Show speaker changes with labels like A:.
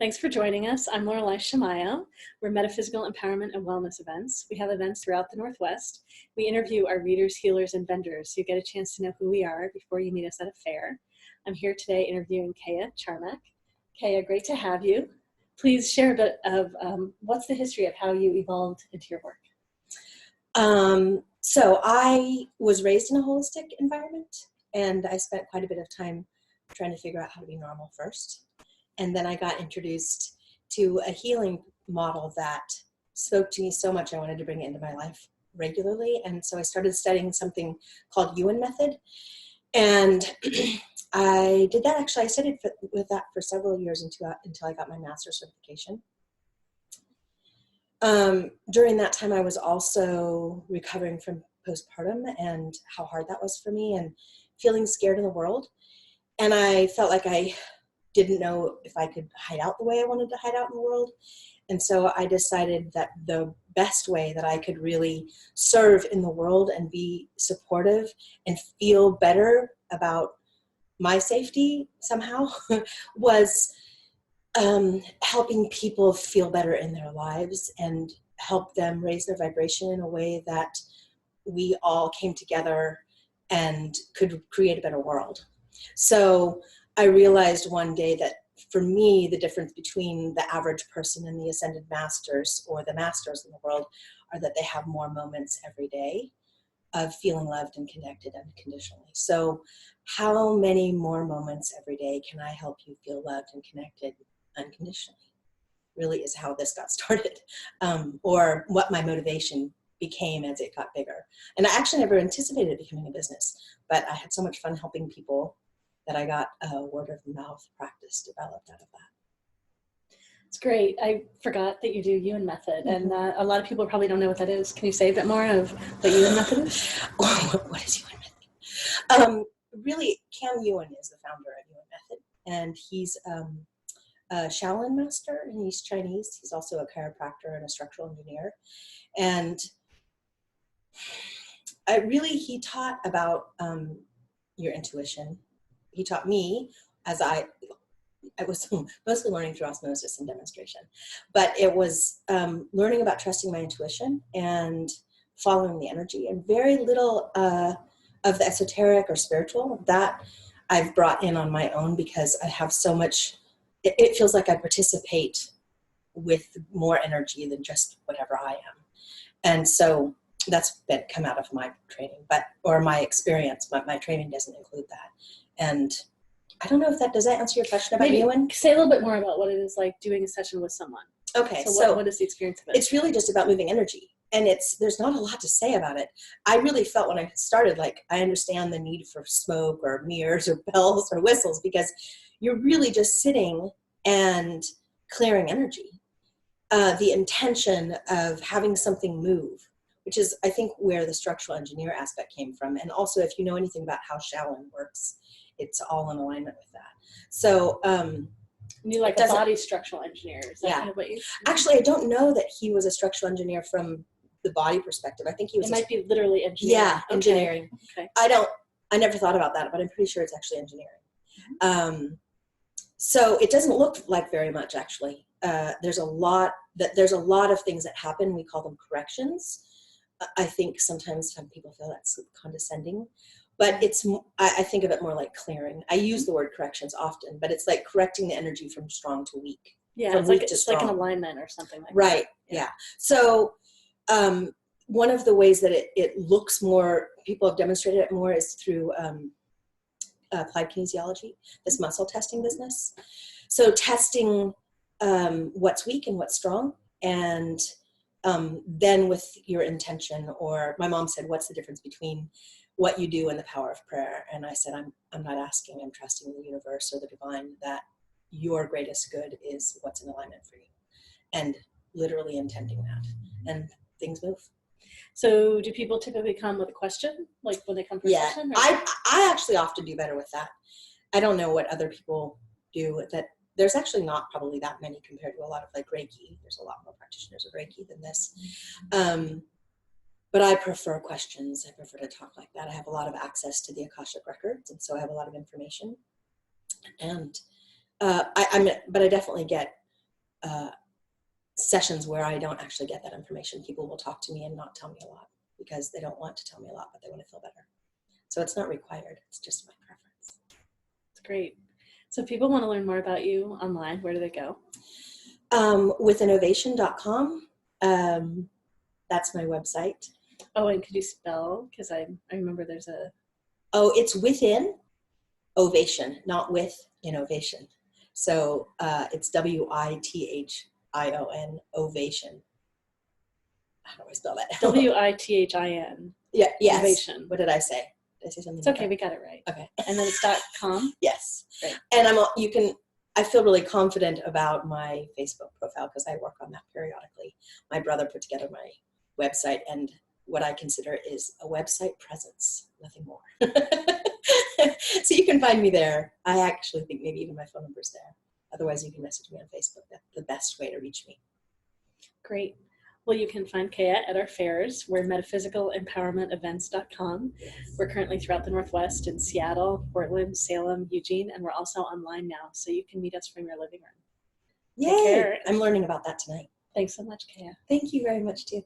A: Thanks for joining us. I'm Lorelei Shamayo. We're Metaphysical Empowerment and Wellness Events. We have events throughout the Northwest. We interview our readers, healers, and vendors so you get a chance to know who we are before you meet us at a fair. I'm here today interviewing Kaya Charmak. Kaya, great to have you. Please share a bit of what's the history of how you evolved into your work.
B: So I was raised in a holistic environment, and I spent quite a bit of time trying to figure out how to be normal first. And then I got introduced to a healing model that spoke to me so much I wanted to bring it into my life regularly. And so I started studying something called Yuan method. And I did that actually. I studied with that for several years until I got my master's certification. During that time, I was also recovering from postpartum and how hard that was for me and feeling scared of the world. And I felt like I didn't know if I could hide out the way I wanted to hide out in the world. And so I decided that the best way that I could really serve in the world and be supportive and feel better about my safety somehow was helping people feel better in their lives and help them raise their vibration in a way that we all came together and could create a better world. So I realized one day that for me, the difference between the average person and the ascended masters or the masters in the world are that they have more moments every day of feeling loved and connected unconditionally. So how many more moments every day can I help you feel loved and connected unconditionally? Really is how this got started, or what my motivation became as it got bigger. And I actually never anticipated it becoming a business, but I had so much fun helping people that I got a word of mouth practice developed out of that.
A: It's great. I forgot that you do Yuan method, and a lot of people probably don't know what that is. Can you say a bit more of what Yuan method is?
B: What is Yuan method? Really, Cam Yuan is the founder of Yuan method, and he's a Shaolin Minister, and he's Chinese. He's also a chiropractor and a structural engineer. And he taught about your intuition. He taught me, as I was mostly learning through osmosis and demonstration, but it was learning about trusting my intuition and following the energy, and very little of the esoteric or spiritual that I've brought in on my own, because I have so much, it feels like I participate with more energy than just whatever I am. And so that's come out of my training, or my experience, but my training doesn't include that. And I don't know if does that answer your question about Yuan?
A: Say a little bit more about what it is like doing a session with someone.
B: Okay.
A: So what is the experience of it?
B: It's really just about moving energy. And there's not a lot to say about it. I really felt when I started, like, I understand the need for smoke or mirrors or bells or whistles, because you're really just sitting and clearing energy. The intention of having something move, which is, I think, where the structural engineer aspect came from. And also, if you know anything about how Shaolin works, it's all in alignment with that. So
A: you like a body structural engineer. Is that kind of what you...
B: Actually, I don't know that he was a structural engineer from the body perspective. I think he was...
A: It might be literally engineering.
B: Yeah, engineering.
A: Okay.
B: I never thought about that, but I'm pretty sure it's actually engineering. Mm-hmm. So it doesn't look like very much, actually. There's a lot of things that happen. We call them corrections. I think sometimes some people feel that's condescending, but I think of it more like clearing. I use the word corrections often, but it's like correcting the energy from strong to weak.
A: Yeah, it's like an alignment or something like that.
B: Right, yeah. So one of the ways that it looks more, people have demonstrated it more, is through applied kinesiology, this muscle testing business. So testing what's weak and what's strong, and then with your intention, or my mom said, what's the difference between what you do and the power of prayer? And I said, I'm not asking, I'm trusting the universe or the divine that your greatest good is what's in alignment for you, and literally intending that, and things move.
A: So do people typically come with a question, like when they come for a session? Or?
B: I actually often do better with that. I don't know what other people do. That there's actually not probably that many compared to a lot of like Reiki. There's a lot more practitioners of Reiki than this. But I prefer questions. I prefer to talk like that. I have a lot of access to the Akashic records, and so I have a lot of information. And but I definitely get sessions where I don't actually get that information. People will talk to me and not tell me a lot because they don't want to tell me a lot, but they want to feel better. So it's not required. It's just my preference.
A: It's great. So if people want to learn more about you online, where do they go?
B: Withinovation.com. That's my website.
A: Oh, and could you spell? Because I remember there's a...
B: Oh, it's within ovation, not with innovation. So it's WITHION, ovation. How do I spell that?
A: WITHIN.
B: Yeah, yes.
A: Ovation.
B: What did I say? Did I say something?
A: It's okay, we got it right.
B: Okay.
A: And then it's .com?
B: Yes.
A: Right.
B: And I feel really confident about my Facebook profile because I work on that periodically. My brother put together my website and what I consider is a website presence, nothing more. So you can find me there. I actually think maybe even my phone number's there. Otherwise, you can message me on Facebook. That's the best way to reach me.
A: Great. Well, you can find Kaya at our fairs. We're MetaphysicalEmpowermentEvents.com.
B: Yes.
A: We're currently throughout the Northwest in Seattle, Portland, Salem, Eugene, and we're also online now, so you can meet us from your living room.
B: Yay! I'm learning about that tonight.
A: Thanks so much, Kaya.
B: Thank you very much, too.